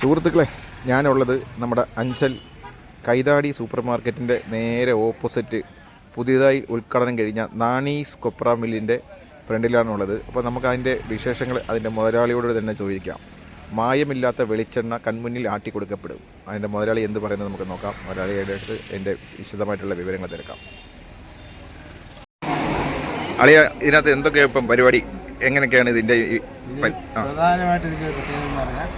സുഹൃത്തുക്കളെ, ഞാനുള്ളത് നമ്മുടെ അഞ്ചൽ കൈതാടി സൂപ്പർ മാർക്കറ്റിൻ്റെ നേരെ ഓപ്പോസിറ്റ് പുതിയതായി ഉദ്ഘാടനം കഴിഞ്ഞ നാണീസ് കൊപ്ര മില്ലിൻ്റെ ഫ്രണ്ടിലാണുള്ളത്. അപ്പോൾ നമുക്ക് അതിൻ്റെ വിശേഷങ്ങൾ അതിൻ്റെ മുതലാളിയോട് തന്നെ ചോദിക്കാം. മായമില്ലാത്ത വെളിച്ചെണ്ണ കൺമുന്നിൽ ആട്ടി കൊടുക്കപ്പെടും. അതിൻ്റെ മുതലാളി എന്ത് പറയുന്നത് നമുക്ക് നോക്കാം. മുതലാളിയുടെ അടുത്ത് എൻ്റെ വിശദമായിട്ടുള്ള വിവരങ്ങൾ തിരക്കാം. അളിയ, ഇതിനകത്ത് എന്തൊക്കെയാണ് ഇപ്പം പരിപാടി, എങ്ങനെയൊക്കെയാണ് ഇതിൻ്റെ പ്രധാനമായിട്ട് ഇതിൻ്റെ പ്രത്യേകത എന്ന് പറഞ്ഞാൽ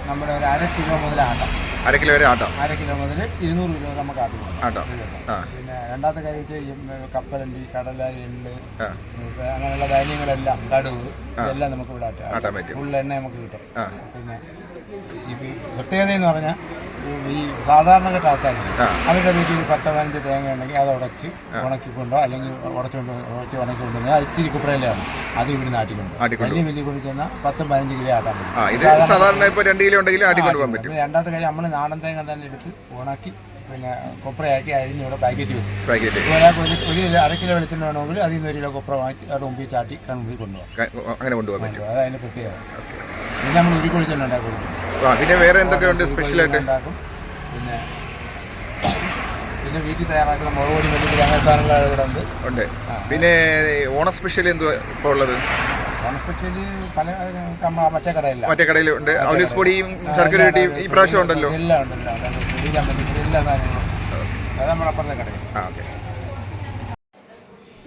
നമ്മുടെ ഒരു 1/2 കിലോ മുതൽ ആട്ടം, 1/2 കിലോ വരെ ആട്ടം, 1/2 കിലോ മുതൽ 200 കിലോ നമുക്ക് ആട്ടം. പിന്നെ രണ്ടാമത്തെ കാര്യം കപ്പലണ്ടി, കടല, എള്ള്, അങ്ങനെയുള്ള ധാന്യങ്ങളെല്ലാം, കടുവ്, ഇതെല്ലാം നമുക്ക് ഇവിടെ ആട്ടാൻ പറ്റും. ഫുൾ എണ്ണ നമുക്ക് കിട്ടും. പിന്നെ ഈ പ്രത്യേകത എന്ന് പറഞ്ഞാൽ ഈ സാധാരണപ്പെട്ട ആൾക്കാരില്ല, അവരുടെ വീട്ടിൽ 10-15 തേങ്ങ ഉണ്ടെങ്കിൽ അത് ഉണക്കിക്കൊണ്ടോ അല്ലെങ്കിൽ ഉടച്ച് ഉണക്കിക്കൊണ്ടോ അത് ഇച്ചിരി കുപ്പറയിലാണ് അത് ഇവിടെ നാട്ടിക്കൊണ്ട് വലിയ കൊണ്ട് ചെന്നാൽ 10-15 കിലോ ആട്ടാൻ പറ്റും. രണ്ടാമത്തെ കാര്യം നമ്മൾ നാടൻ തേങ്ങ തന്നെ എടുത്ത് ഉണക്കി പിന്നെ കൊപ്രയാക്കി അരിഞ്ഞിവിടെ പാക്കറ്റ് വെക്കും. ഒരാൾക്ക് ഒരു 1/2 കിലോ വെളിച്ചെണ്ണ വേണമെങ്കിൽ അതിൽ നിന്ന് 1 കിലോ കൊപ്ര വാങ്ങിച്ച് അവിടെ മുമ്പിൽ ചാട്ടി കൺമുമ്പിൽ കൊണ്ടുപോകാം. അതതിൻ്റെ പ്രത്യേകത. പിന്നെ നമ്മൾ ഉരുക്കൊളിച്ചെണ്ണ ഉണ്ടാക്കി കൊടുക്കും. പിന്നെ വേറെ എന്തൊക്കെയുണ്ട് സ്പെഷ്യലായിട്ട് ഉണ്ടാക്കും. പിന്നെ വീട്ടിൽ തയ്യാറാക്കുന്ന മുളക് പൊടി, മല്ലിപ്പൊടി, അങ്ങനെ സാധനങ്ങൾ ഇവിടെ ഉണ്ട്. പിന്നെ ഓണ സ്പെഷ്യൽ എന്തുവാ ഇപ്പോൾ ഉള്ളത്? ഓണ സ്പെഷ്യൽ പല മറ്റേ കടയിലുണ്ട്. ഔലീസ് പൊടിയും ശർക്കര പൊടിയും ഈ പ്രാവശ്യം ഉണ്ടല്ലോ. എല്ലാം ഉണ്ടല്ലോ, എല്ലാ സാധനങ്ങളും അത് നമ്മുടെ അപ്പുറത്തെ കടയിൽ.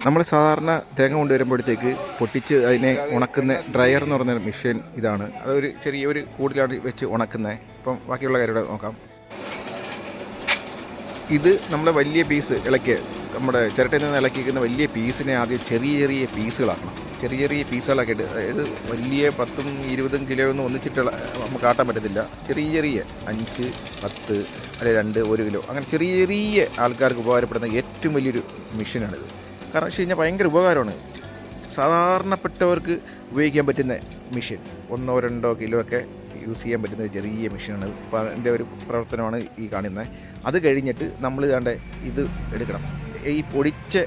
നമ്മൾ സാധാരണ തേങ്ങ കൊണ്ടുവരുമ്പോഴത്തേക്ക് പൊട്ടിച്ച് അതിനെ ഉണക്കുന്ന ഡ്രയർ എന്ന് പറഞ്ഞ മെഷീൻ ഇതാണ്. അതൊരു ചെറിയൊരു കൂടിലാണ് വെച്ച് ഉണക്കുന്നത്. ഇപ്പം ബാക്കിയുള്ള കാര്യങ്ങൾ നോക്കാം. ഇത് നമ്മളെ വലിയ പീസ് ഇളക്കി നമ്മുടെ ചിരട്ടയിൽ നിന്ന് ഇളക്കിക്കുന്ന വലിയ പീസിനെ ആദ്യം ചെറിയ പീസുകളാക്കണം. ചെറിയ പീസുകളാക്കിയിട്ട്, അതായത് വലിയ 10-20 കിലോ ഒന്നും ഒന്നിച്ചിട്ട് നമുക്ക് ആട്ടാൻ പറ്റത്തില്ല. ചെറിയ 5, 10 അല്ലെങ്കിൽ 2, 1 കിലോ അങ്ങനെ ചെറിയ ആൾക്കാർക്ക് ഉപകാരപ്പെടുന്ന ഏറ്റവും വലിയൊരു മെഷീനാണിത്. കാരണം വെച്ച് കഴിഞ്ഞാൽ ഭയങ്കര ഉപകാരമാണ്. സാധാരണപ്പെട്ടവർക്ക് ഉപയോഗിക്കാൻ പറ്റുന്ന മെഷീൻ, 1-2 കിലോ ഒക്കെ യൂസ് ചെയ്യാൻ പറ്റുന്ന ചെറിയ മെഷീനാണ്. അപ്പോൾ അതിൻ്റെ ഒരു പ്രവർത്തനമാണ് ഈ കാണുന്നത്. അത് കഴിഞ്ഞിട്ട് നമ്മൾ ഇത് എടുക്കണം. ഈ പൊടിച്ച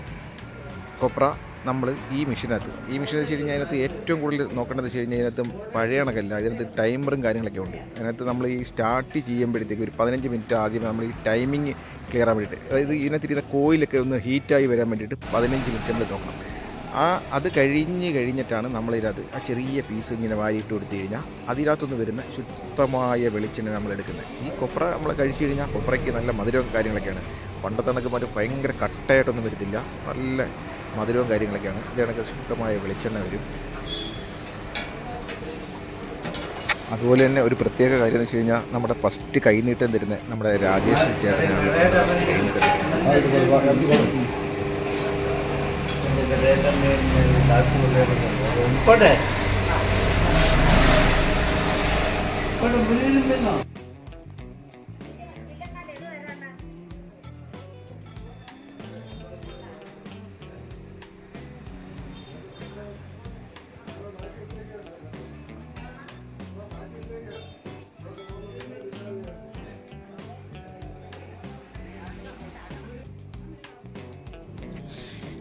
കൊപ്ര നമ്മൾ ഈ മെഷീനകത്ത് വെച്ച് കഴിഞ്ഞാൽ അതിനകത്ത് ഏറ്റവും കൂടുതൽ നോക്കേണ്ടത് വെച്ച് കഴിഞ്ഞാൽ അതിനകത്ത് പഴയ കണക്കല്ല, അതിനകത്ത് ടൈമറും കാര്യങ്ങളൊക്കെ ഉണ്ട്. അതിനകത്ത് നമ്മൾ ഈ സ്റ്റാർട്ട് ചെയ്യുമ്പോഴത്തേക്ക് ഒരു 15 മിനിറ്റ് ആദ്യം നമ്മൾ ഈ ടൈമിങ് ക്ലിയർ ആകാൻ വേണ്ടിയിട്ട്, അതായത് ഇതിനകത്തിരുന്ന കോയിലൊക്കെ ഒന്ന് ഹീറ്റായി വരാൻ വേണ്ടിയിട്ട് 15 മിനിറ്റ് നമ്മൾ നോക്കണം. അത് കഴിഞ്ഞിട്ടാണ് നമ്മളിതിനകത്ത് ആ ചെറിയ പീസ് ഇങ്ങനെ വാരിയിട്ട് കൊടുത്തു കഴിഞ്ഞാൽ അതിനകത്തുനിന്ന് വരുന്ന ശുദ്ധമായ വെളിച്ചെണ്ണ നമ്മൾ എടുക്കുന്നത്. ഈ കൊപ്ര നമ്മൾ കഴിച്ചു കഴിഞ്ഞാൽ കൊപ്രയ്ക്ക് നല്ല മധുരവും കാര്യങ്ങളൊക്കെയാണ്. പണ്ടത്തെ കണക്ക് ഭയങ്കര കട്ടയായിട്ടൊന്നും വരത്തില്ല, നല്ല മധുരവും കാര്യങ്ങളൊക്കെയാണ്. ഇതിനൊക്കെ ശുദ്ധമായ വെളിച്ചെണ്ണ വരും. അതുപോലെ തന്നെ ഒരു പ്രത്യേക കാര്യം എന്ന് വെച്ച് കഴിഞ്ഞാൽ നമ്മുടെ ഫസ്റ്റ് കൈനീട്ടം തരുന്ന നമ്മുടെ രാജേഷ് ചേട്ടനാണ്.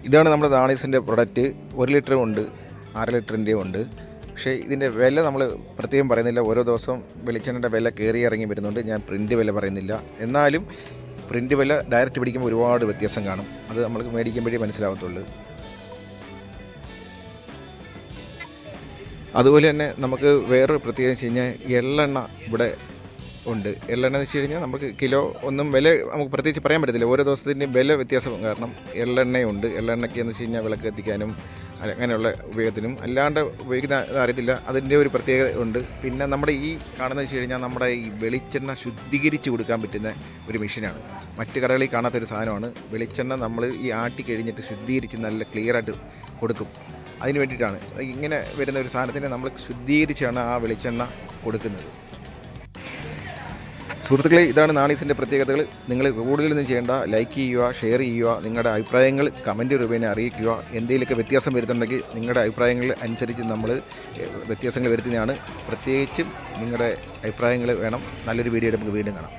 ഇതാണ് നമ്മുടെ നാണീസിൻ്റെ പ്രൊഡക്റ്റ്. 1 ലിറ്ററും ഉണ്ട്, 1/2 ലിറ്ററിൻ്റെയും ഉണ്ട്. പക്ഷേ ഇതിൻ്റെ വില നമ്മൾ പ്രത്യേകം പറയുന്നില്ല. ഓരോ ദിവസം വെളിച്ചെണ്ണയുടെ വില കയറി ഇറങ്ങി വരുന്നുണ്ട്. ഞാൻ പ്രിൻ്റ് വില പറയുന്നില്ല. എന്നാലും പ്രിൻ്റ് വില ഡയറക്റ്റ് പിടിക്കുമ്പോൾ ഒരുപാട് വ്യത്യാസം കാണും. അത് നമ്മൾക്ക് മേടിക്കുമ്പോഴേ മനസ്സിലാവത്തുള്ളൂ. അതുപോലെ തന്നെ നമുക്ക് വേറൊരു പ്രത്യേകത വെച്ച് കഴിഞ്ഞാൽ എള്ളെണ്ണ ഇവിടെ ഉണ്ട്. എള്ളെണ്ണ എന്ന് വെച്ച് കഴിഞ്ഞാൽ നമുക്ക് കിലോ ഒന്നും വില നമുക്ക് പ്രത്യേകിച്ച് പറയാൻ പറ്റത്തില്ല. ഓരോ ദിവസത്തിൻ്റെയും വില വ്യത്യാസം കാരണം എള്ളെണ്ണയുണ്ട്. എള്ളെണ്ണയ്ക്ക് എന്ന് വെച്ച് കഴിഞ്ഞാൽ വിളക്ക് കത്തിക്കാനും അങ്ങനെയുള്ള ഉപയോഗത്തിനും അല്ലാണ്ട് ഉപയോഗിക്കുന്ന അറിയത്തില്ല, അതിൻ്റെ ഒരു പ്രത്യേകത ഉണ്ട്. പിന്നെ നമ്മുടെ ഈ കാണുന്നത് വെച്ച് കഴിഞ്ഞാൽ നമ്മുടെ ഈ വെളിച്ചെണ്ണ ശുദ്ധീകരിച്ച് കൊടുക്കാൻ പറ്റുന്ന ഒരു മെഷീനാണ്. മറ്റ് കടകളിൽ കാണാത്തൊരു സാധനമാണ്. വെളിച്ചെണ്ണ നമ്മൾ ഈ ആട്ടി കഴിഞ്ഞിട്ട് ശുദ്ധീകരിച്ച് നല്ല ക്ലിയറായിട്ട് കൊടുക്കും. അതിന് വേണ്ടിയിട്ടാണ് ഇങ്ങനെ വരുന്ന ഒരു സാധനത്തിനെ നമ്മൾ ശുദ്ധീകരിച്ചാണ് ആ വെളിച്ചെണ്ണ കൊടുക്കുന്നത്. സുഹൃത്തുക്കളെ, ഇതാണ് നാണീസിൻ്റെ പ്രത്യേകതകൾ. നിങ്ങൾ കൂടുതലൊന്നും ചെയ്യേണ്ട, ലൈക്ക് ചെയ്യുക, ഷെയർ ചെയ്യുക, നിങ്ങളുടെ അഭിപ്രായങ്ങൾ കമൻറ്റ് രൂപേണ അറിയിക്കുക. എന്തെങ്കിലുമൊക്കെ വ്യത്യാസം വരുന്നുണ്ടെങ്കിൽ നിങ്ങളുടെ അഭിപ്രായങ്ങൾ അനുസരിച്ച് നമ്മൾ വ്യത്യാസങ്ങൾ വരുത്തുന്നതാണ്. പ്രത്യേകിച്ചും നിങ്ങളുടെ അഭിപ്രായങ്ങൾ വേണം. നല്ലൊരു വീഡിയോ നമുക്ക് വീണ്ടും കാണാം.